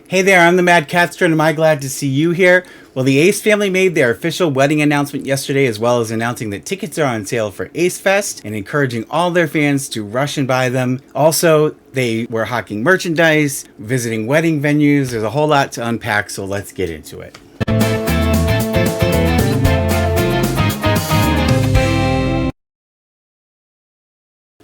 Hey there, I'm the Mad Catster, and am I glad to see you here? Well, the Ace family made their official wedding announcement yesterday, as well as announcing that tickets are on sale for Ace Fest and encouraging all their fans to rush and buy them. Also, they were hawking merchandise, visiting wedding venues. There's a whole lot to unpack, so let's get into it.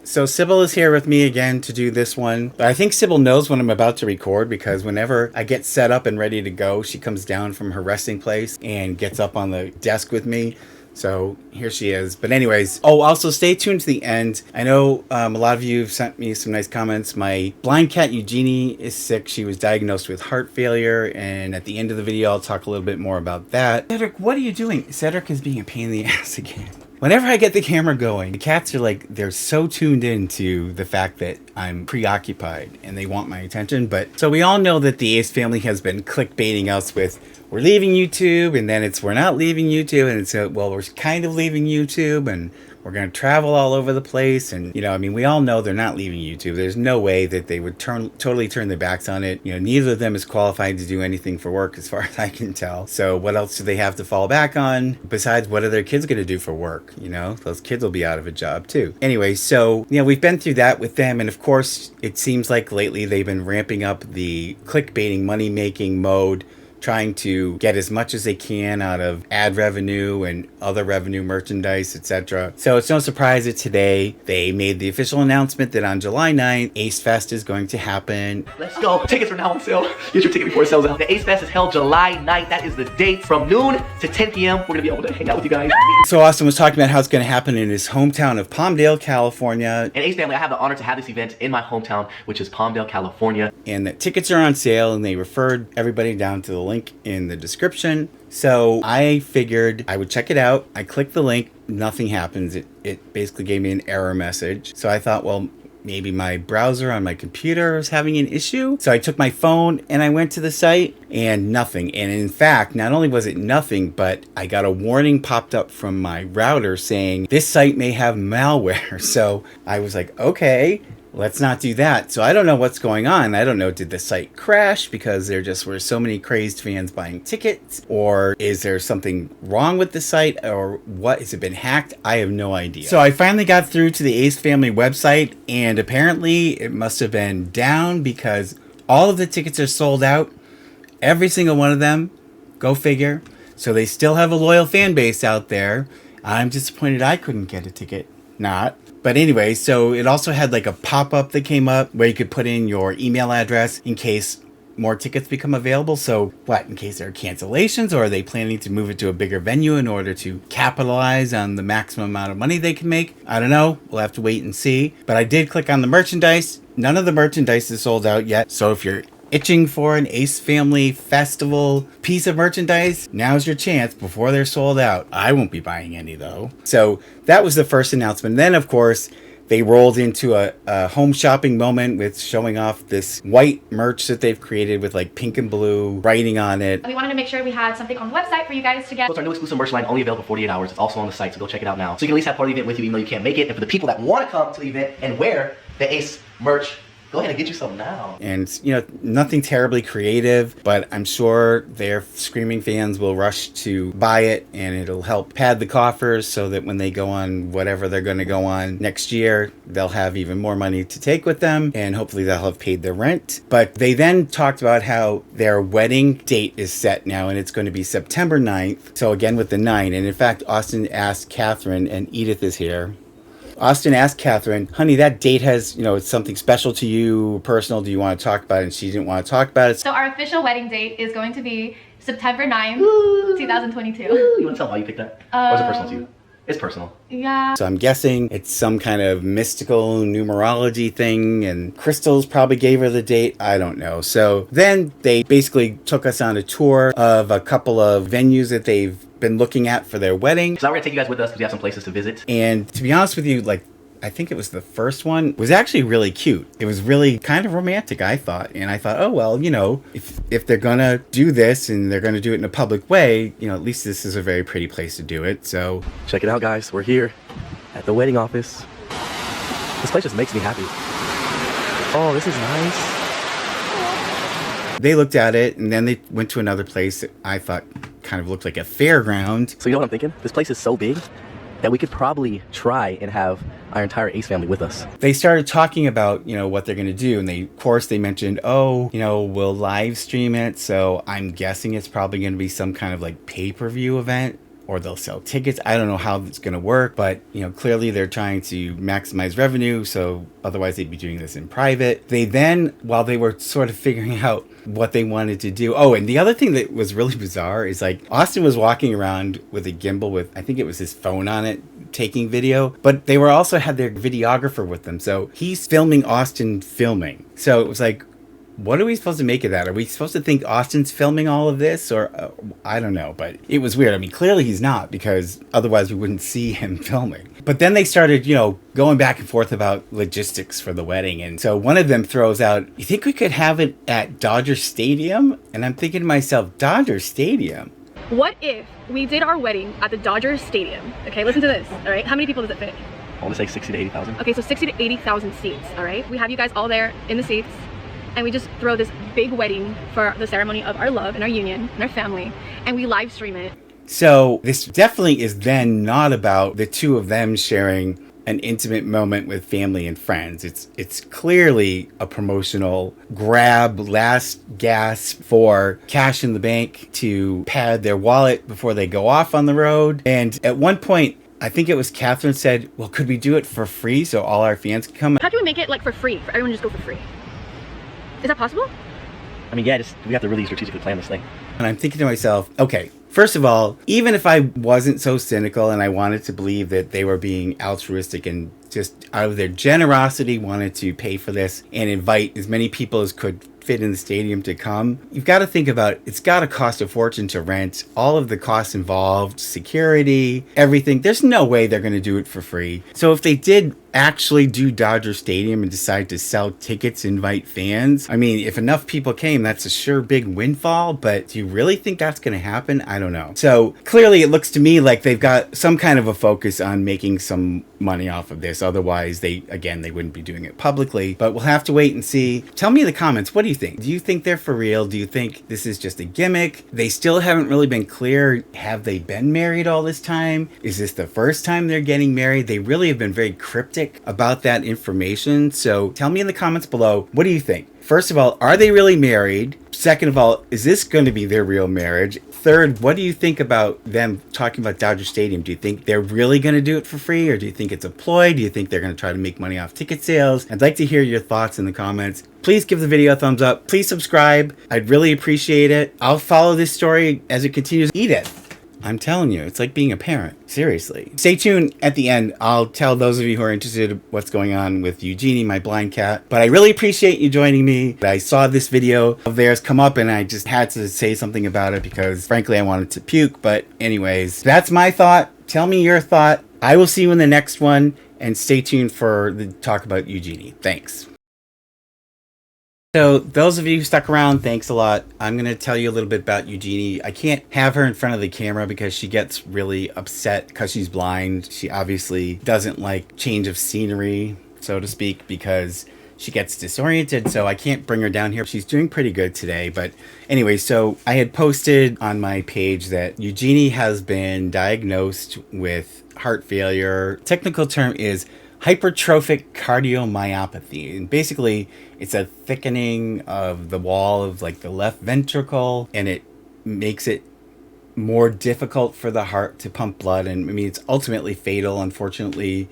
So Sybil is here with me again to do this one. I think Sybil knows when I'm about to record because whenever I get set up and ready to go, she comes down from her resting place and gets up on the desk with me. So here she is. But anyways, also stay tuned to the end. I know a lot of you have sent me some nice comments. My blind cat Eugenie is sick. She was diagnosed with heart failure. And at the end of the video, I'll talk a little bit more about that. Cedric, what are you doing? Cedric is being a pain in the ass again. Whenever I get the camera going, the cats are like, they're so tuned into the fact that I'm preoccupied and they want my attention. But so we all know that the Ace family has been clickbaiting us with, we're leaving YouTube, and then it's, we're not leaving YouTube, and it's, well, we're kind of leaving YouTube, and we're going to travel all over the place. And, you know, I mean, we all know they're not leaving YouTube. There's no way that they would totally turn their backs on it. You know, neither of them is qualified to do anything for work as far as I can tell. So what else do they have to fall back on besides what are their kids going to do for work? You know, those kids will be out of a job too. Anyway, so, you know, we've been through that with them. And of course, it seems like lately they've been ramping up the clickbaiting, money-making mode, trying to get as much as they can out of ad revenue and other revenue, merchandise, etc. So it's no surprise that today they made the official announcement that on July 9th, Ace Fest is going to happen. Let's go. Tickets are now on sale. Get your ticket before it sells out. The Ace Fest is held July 9th. That is the date. From noon to 10 p.m. We're going to be able to hang out with you guys. So Austin was talking about how it's going to happen in his hometown of Palmdale, California. And Ace family, I have the honor to have this event in my hometown, which is Palmdale, California. And that tickets are on sale, and they referred everybody down to the link in the description. So I figured I would check it out. I clicked the link, nothing happens. It basically gave me an error message. So I thought, well, maybe my browser on my computer is having an issue. So I took my phone and I went to the site and nothing. And in fact, not only was it nothing, but I got a warning popped up from my router saying this site may have malware. So I was like, okay, let's not do that. So I don't know what's going on. I don't know, did the site crash because there just were so many crazed fans buying tickets? Or is there something wrong with the site? Or what, has it been hacked? I have no idea. So I finally got through to the Ace family website, and apparently it must have been down because all of the tickets are sold out. Every single one of them. Go figure. So they still have a loyal fan base out there. I'm disappointed I couldn't get a ticket. Not. But anyway, so it also had like a pop-up that came up where you could put in your email address in case more tickets become available. So what, in case there are cancellations, or are they planning to move it to a bigger venue in order to capitalize on the maximum amount of money they can make? I don't know. We'll have to wait and see. But I did click on the merchandise. None of the merchandise is sold out yet. So if you're itching for an Ace Family Festival piece of merchandise, now's your chance before they're sold out. I won't be buying any though. So that was the first announcement. Then of course, they rolled into a home shopping moment with showing off this white merch that they've created with like pink and blue writing on it. We wanted to make sure we had something on the website for you guys to get. So it's our new exclusive merch line, only available for 48 hours. It's also on the site, so go check it out now. So you can at least have part of the event with you even though you can't make it. And for the people that want to come to the event and wear the Ace merch, go ahead and get you some now. And, you know, nothing terribly creative, but I'm sure their screaming fans will rush to buy it, and it'll help pad the coffers so that when they go on whatever they're going to go on next year, they'll have even more money to take with them, and hopefully they'll have paid their rent. But they then talked about how their wedding date is set now, and it's going to be September 9th. So again, with the 9. And in fact, Austin asked Catherine, and Edith is here. Austin asked Catherine, honey, that date has, you know, it's something special to you, personal. Do you want to talk about it? And she didn't want to talk about it. So our official wedding date is going to be September 9th, 2022. You want to tell them why you picked that? Or is it personal to you? It's personal. Yeah. So I'm guessing it's some kind of mystical numerology thing, and crystals probably gave her the date. I don't know. So then they basically took us on a tour of a couple of venues that they've been looking at for their wedding. So now we're going to take you guys with us because we have some places to visit. And to be honest with you, like, I think it was the first one, was actually really cute. It was really kind of romantic, I thought. And I thought, oh, well, you know, if they're going to do this and they're going to do it in a public way, you know, at least this is a very pretty place to do it. So check it out, guys. We're here at the wedding office. This place just makes me happy. Oh, this is nice. They looked at it, and then they went to another place that I thought kind of looked like a fairground. So you know what I'm thinking? This place is so big that we could probably try and have our entire Ace family with us. They started talking about, what they're going to do. And of course, they mentioned, we'll live stream it. So I'm guessing it's probably going to be some kind of like pay-per-view event, or they'll sell tickets. I don't know how it's going to work, but clearly they're trying to maximize revenue. So otherwise they'd be doing this in private. They then, while they were sort of figuring out what they wanted to do. Oh, and the other thing that was really bizarre is like Austin was walking around with a gimbal with, I think it was his phone on it, taking video, but they were also had their videographer with them. So he's filming Austin filming. So it was like, what are we supposed to make of that? Are we supposed to think Austin's filming all of this? Or I don't know, but it was weird. I mean, clearly he's not, because otherwise we wouldn't see him filming. But then they started, going back and forth about logistics for the wedding. And so one of them throws out, you think we could have it at Dodger Stadium? And I'm thinking to myself, Dodger Stadium? What if we did our wedding at the Dodger Stadium? Okay, listen to this, all right? How many people does it fit? I want to say 60 to 80,000. Okay, so 60 to 80,000 seats, all right? We have you guys all there in the seats, and we just throw this big wedding for the ceremony of our love and our union and our family, and we live stream it. So this definitely is then not about the two of them sharing an intimate moment with family and friends. It's clearly a promotional grab, last gasp for cash in the bank to pad their wallet before they go off on the road. And at one point, I think it was Catherine said, well, could we do it for free so all our fans can come? How do we make it like for free, for everyone to just go for free? Is that possible? I mean, yeah, we have to really strategically plan this thing. And I'm thinking to myself, okay, first of all, even if I wasn't so cynical and I wanted to believe that they were being altruistic and just out of their generosity wanted to pay for this and invite as many people as could fit in the stadium to come, you've got to think about, it's got to cost a fortune to rent, all of the costs involved, security, everything. There's no way they're going to do it for free. So if they did actually do Dodger Stadium and decide to sell tickets, invite fans, I mean, if enough people came, that's a sure big windfall, but do you really think that's going to happen? I don't know. So clearly it looks to me like they've got some kind of a focus on making some money off of this. Otherwise, they wouldn't be doing it publicly, but we'll have to wait and see. Tell me in the comments, what do you think? Do you think they're for real? Do you think this is just a gimmick? They still haven't really been clear. Have they been married all this time? Is this the first time they're getting married? They really have been very cryptic about that information. So tell me in the comments below, what do you think? First of all, are they really married? Second of all, is this going to be their real marriage? Third, what do you think about them talking about Dodger Stadium? Do you think they're really going to do it for free, or do you think it's a ploy? Do you think they're going to try to make money off ticket sales? I'd like to hear your thoughts in the comments. Please give the video a thumbs up. Please subscribe. I'd really appreciate it. I'll follow this story as it continues. Eat it. I'm telling you, it's like being a parent. Seriously. Stay tuned at the end. I'll tell those of you who are interested what's going on with Eugenie, my blind cat. But I really appreciate you joining me. I saw this video of theirs come up and I just had to say something about it because frankly I wanted to puke. But anyways, that's my thought. Tell me your thought. I will see you in the next one, and stay tuned for the talk about Eugenie. Thanks. So those of you who stuck around, thanks a lot. I'm going to tell you a little bit about Eugenie. I can't have her in front of the camera because she gets really upset because she's blind. She obviously doesn't like change of scenery, so to speak, because she gets disoriented, so I can't bring her down here. She's doing pretty good today, but anyway, so I had posted on my page that Eugenie has been diagnosed with heart failure. Technical term is hypertrophic cardiomyopathy, and basically it's a thickening of the wall of like the left ventricle, and it makes it more difficult for the heart to pump blood. And I mean, it's ultimately fatal. Unfortunately,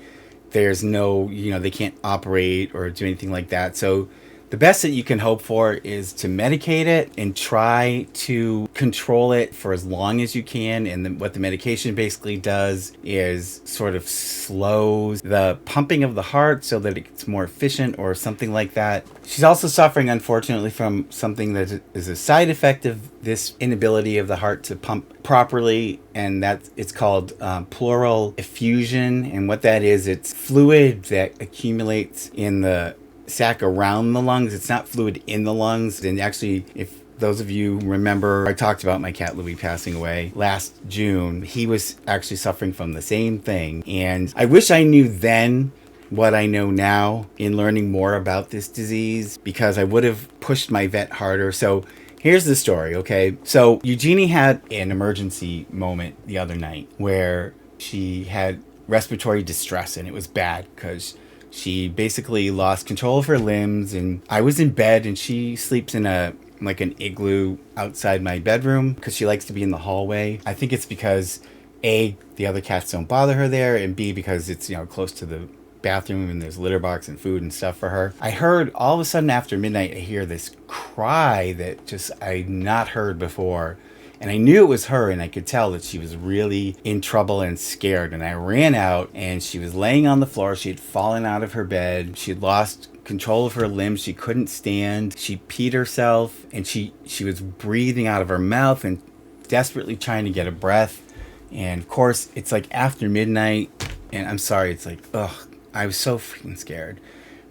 there's no, they can't operate or do anything like that. So the best that you can hope for is to medicate it and try to control it for as long as you can. And then what the medication basically does is sort of slows the pumping of the heart so that it's more efficient or something like that. She's also suffering, unfortunately, from something that is a side effect of this inability of the heart to pump properly, and it's called pleural effusion. And what that is, it's fluid that accumulates in the sac around the lungs. It's not fluid in the lungs. And actually, if those of you remember, I talked about my cat Louis passing away last June. He was actually suffering from the same thing. And I wish I knew then what I know now in learning more about this disease, because I would have pushed my vet harder. So here's the story, okay? So Eugenie had an emergency moment the other night where she had respiratory distress, and it was bad because she basically lost control of her limbs. And I was in bed, and she sleeps in an igloo outside my bedroom because she likes to be in the hallway. I think it's because A, the other cats don't bother her there, and B, because it's, close to the bathroom and there's litter box and food and stuff for her. I heard all of a sudden after midnight, I hear this cry that just I'd not heard before. And I knew it was her, and I could tell that she was really in trouble and scared. And I ran out, and she was laying on the floor. She had fallen out of her bed. She had lost control of her limbs. She couldn't stand. She peed herself, and she was breathing out of her mouth and desperately trying to get a breath. And of course, it's like after midnight, and I'm sorry, it's like, ugh, I was so freaking scared.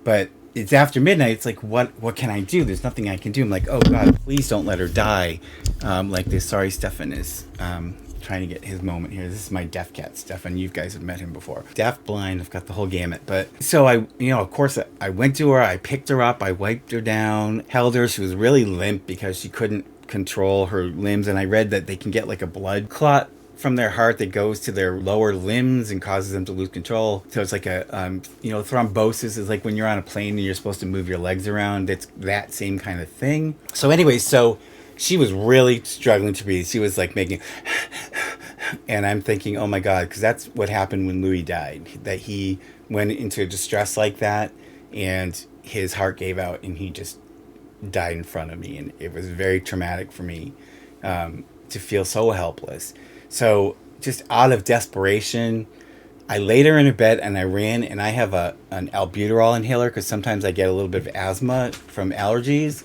But it's after midnight. It's like, what can I do? There's nothing I can do. I'm like, oh God, please don't let her die like this. Sorry, Stefan is trying to get his moment here. This is my deaf cat, Stefan. You guys have met him before. Deaf, blind, I've got the whole gamut. But so of course, I went to her. I picked her up. I wiped her down, held her. She was really limp because she couldn't control her limbs. And I read that they can get like a blood clot from their heart that goes to their lower limbs and causes them to lose control. So it's like a, thrombosis is like when you're on a plane and you're supposed to move your legs around. It's that same kind of thing. So anyway, so she was really struggling to breathe. She was like making, and I'm thinking, oh my God, because that's what happened when Louis died, that he went into distress like that and his heart gave out and he just died in front of me. And it was very traumatic for me to feel so helpless. So just out of desperation, I laid her in a bed and I ran, and I have an albuterol inhaler because sometimes I get a little bit of asthma from allergies.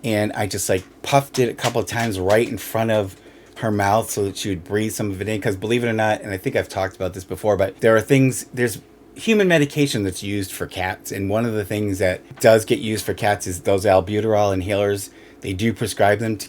And I just like puffed it a couple of times right in front of her mouth so that she would breathe some of it in. Because believe it or not, and I think I've talked about this before, but there's human medication that's used for cats. And one of the things that does get used for cats is those albuterol inhalers. They do prescribe them to,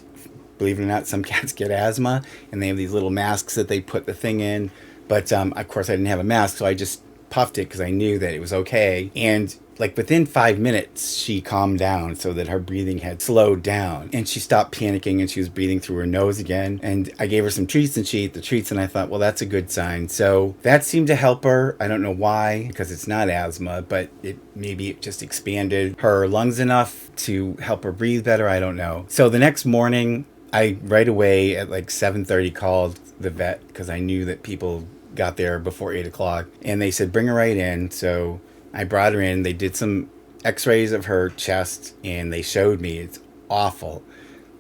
believe it or not, some cats get asthma, and they have these little masks that they put the thing in. But of course, I didn't have a mask, so I just puffed it because I knew that it was okay. And like within 5 minutes, she calmed down so that her breathing had slowed down. And she stopped panicking, and she was breathing through her nose again. And I gave her some treats, and she ate the treats, and I thought, well, that's a good sign. So that seemed to help her. I don't know why, because it's not asthma, but maybe it just expanded her lungs enough to help her breathe better. I don't know. So the next morning, I right away at like 7:30 called the vet because I knew that people got there before 8 o'clock, and they said, bring her right in. So I brought her in. They did some x-rays of her chest, and they showed me, it's awful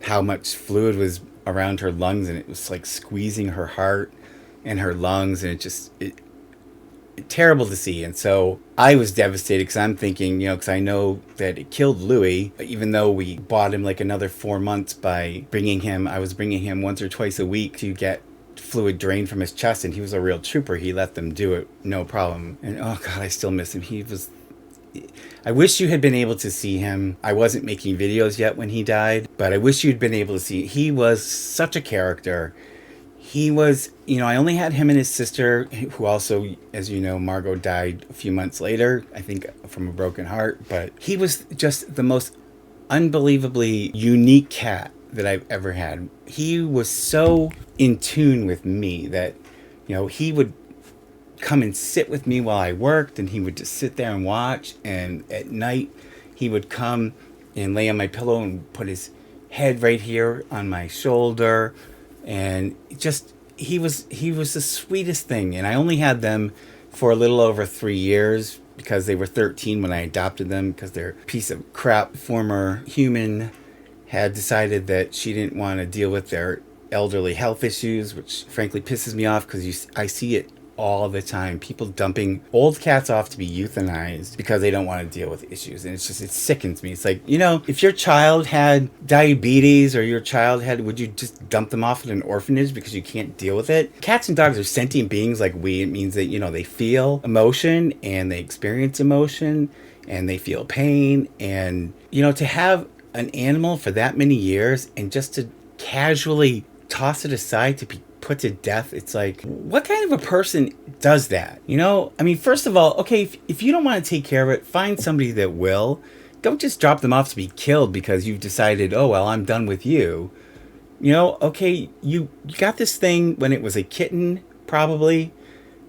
how much fluid was around her lungs, and it was like squeezing her heart and her lungs, and it terrible to see. And so I was devastated because I'm thinking, because I know that it killed Louis, even though we bought him like another 4 months by I was bringing him once or twice a week to get fluid drained from his chest, and he was a real trooper. He let them do it, no problem. And oh God, I still miss him. I wish you had been able to see him. I wasn't making videos yet when he died, but I wish you'd been able to see. He was such a character. He was, I only had him and his sister, who also, as you know, Margot died a few months later, I think from a broken heart. But he was just the most unbelievably unique cat that I've ever had. He was so in tune with me that, he would come and sit with me while I worked, and he would just sit there and watch. And at night, he would come and lay on my pillow and put his head right here on my shoulder. And he was the sweetest thing. And I only had them for a little over 3 years because they were 13 when I adopted them, because their piece of crap former human had decided that she didn't want to deal with their elderly health issues, which frankly pisses me off because I see it all the time. People dumping old cats off to be euthanized because they don't want to deal with issues. And it sickens me. It's like, if your child had diabetes or your child would you just dump them off at an orphanage because you can't deal with it? Cats and dogs are sentient beings like we. It means that, they feel emotion and they experience emotion and they feel pain. And, to have an animal for that many years and just to casually toss it aside to be put to death, it's like, what kind of a person does that? You know, I mean, first of all, okay, if you don't want to take care of it, find somebody that will. Don't just drop them off to be killed because you've decided, oh, well, I'm done with you. You know, okay, you got this thing when it was a kitten, probably.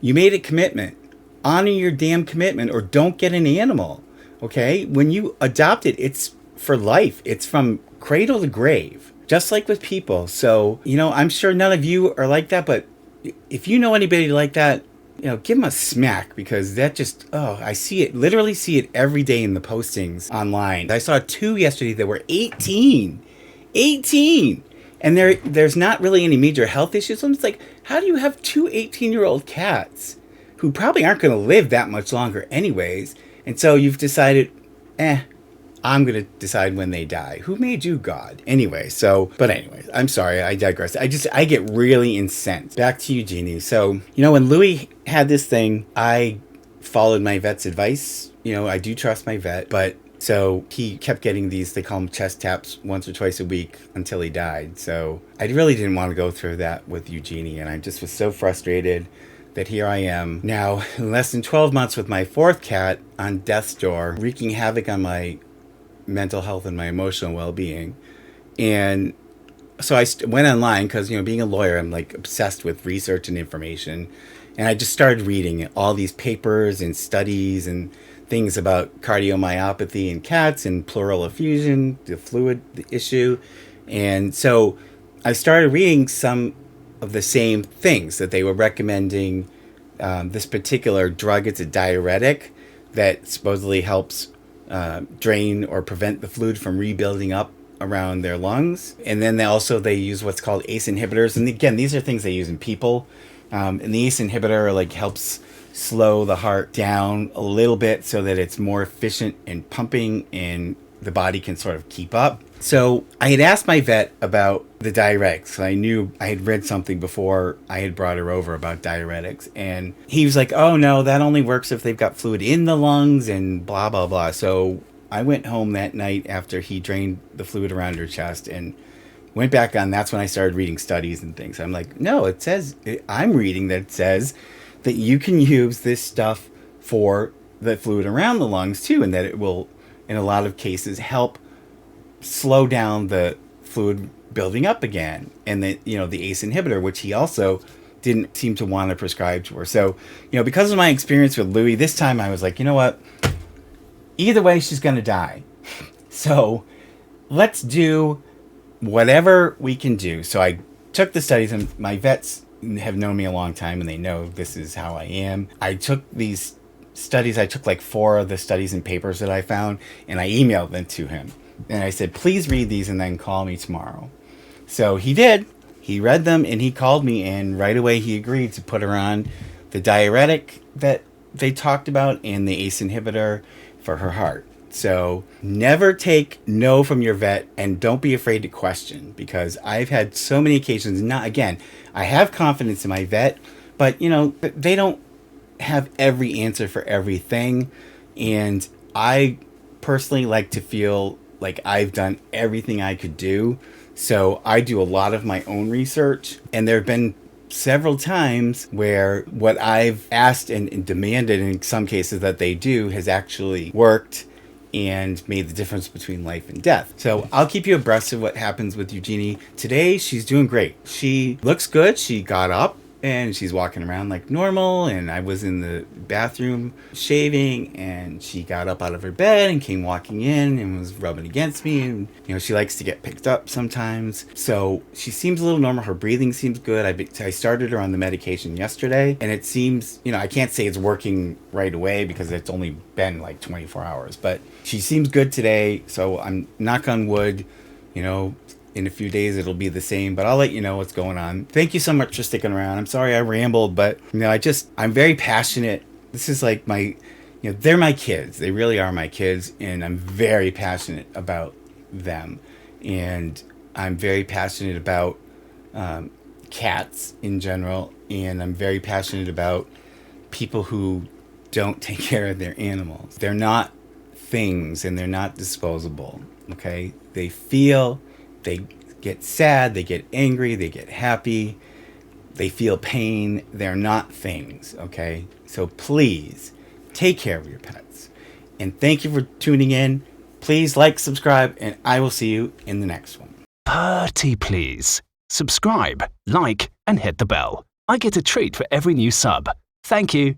You made a commitment. Honor your damn commitment or don't get an animal. Okay? When you adopt it, it's for life. It's from cradle to grave. Just like with people. So, you know, I'm sure none of you are like that, but if you know anybody like that, you know, give them a smack because that just, oh, I see it, literally see it every day in the postings online. I saw 2 yesterday that were 18. 18! And there's not really any major health issues. So it's like, how do you have 2 18-year-old cats who probably aren't going to live that much longer anyways? And so you've decided, I'm going to decide when they die. Who made you God? Anyway, but anyways, I'm sorry, I digress. I get really incensed. Back to Eugenie. So, you know, when Louis had this thing, I followed my vet's advice. You know, I do trust my vet, but so he kept getting these, they call them chest taps once or twice a week until he died. So I really didn't want to go through that with Eugenie, and I just was so frustrated that here I am now in less than 12 months with my 4th cat on death's door, wreaking havoc on my mental health and my emotional well-being. And so I went online because, you know, being a lawyer, I'm like obsessed with research and information. And I just started reading all these papers and studies and things about cardiomyopathy in cats and pleural effusion, the fluid issue. And so I started reading some of the same things that they were recommending. This particular drug, it's a diuretic that supposedly helps drain or prevent the fluid from rebuilding up around their lungs. And then they use what's called ACE inhibitors. And again, these are things they use in people. And the ACE inhibitor like helps slow the heart down a little bit so that it's more efficient in pumping and the body can sort of keep up. So I had asked my vet about the diuretics. I knew I had read something before I had brought her over about diuretics. And he was like, oh no, that only works if they've got fluid in the lungs and blah, blah, blah. So I went home that night after he drained the fluid around her chest and went back on. That's when I started reading studies and things. I'm like, no, I'm reading that it says that you can use this stuff for the fluid around the lungs too, and that it will, in a lot of cases, help slow down the fluid building up again. And that, you know, the ACE inhibitor, which he also didn't seem to want to prescribe to her. So, you know, because of my experience with Louis, this time I was like, you know what? Either way, she's going to die. So let's do whatever we can do. So I took the studies, and my vets have known me a long time and they know this is how I am. I took these studies, I took like 4 of the studies and papers that I found, and I emailed them to him. And I said, please read these and then call me tomorrow. So he did. He read them and he called me, and right away he agreed to put her on the diuretic that they talked about and the ACE inhibitor for her heart. So never take no from your vet, and don't be afraid to question, because I've had so many occasions. Again, I have confidence in my vet, but you know, they don't have every answer for everything. And I personally like to feel like I've done everything I could do. So I do a lot of my own research, and there have been several times where what I've asked and demanded in some cases that they do has actually worked and made the difference between life and death. So I'll keep you abreast of what happens with Eugenie. Today, she's doing great. She looks good. She got up and she's walking around like normal. And I was in the bathroom shaving, and she got up out of her bed and came walking in and was rubbing against me. And, you know, she likes to get picked up sometimes. So she seems a little normal. Her breathing seems good. I started her on the medication yesterday, and it seems, you know, I can't say it's working right away because it's only been like 24 hours, but she seems good today. So I'm, knock on wood, you know, in a few days it'll be the same, but I'll let you know what's going on. Thank you so much for sticking around. I'm sorry I rambled, but you know, I'm very passionate. This is like they're my kids. They really are my kids, and I'm very passionate about them. And I'm very passionate about cats in general, and I'm very passionate about people who don't take care of their animals. They're not things, and they're not disposable, okay? They feel, they get sad, they get angry, they get happy. They feel pain. They're not things, okay? So please take care of your pets. And thank you for tuning in. Please like, subscribe, and I will see you in the next one. Pretty please. Subscribe, like, and hit the bell. I get a treat for every new sub. Thank you.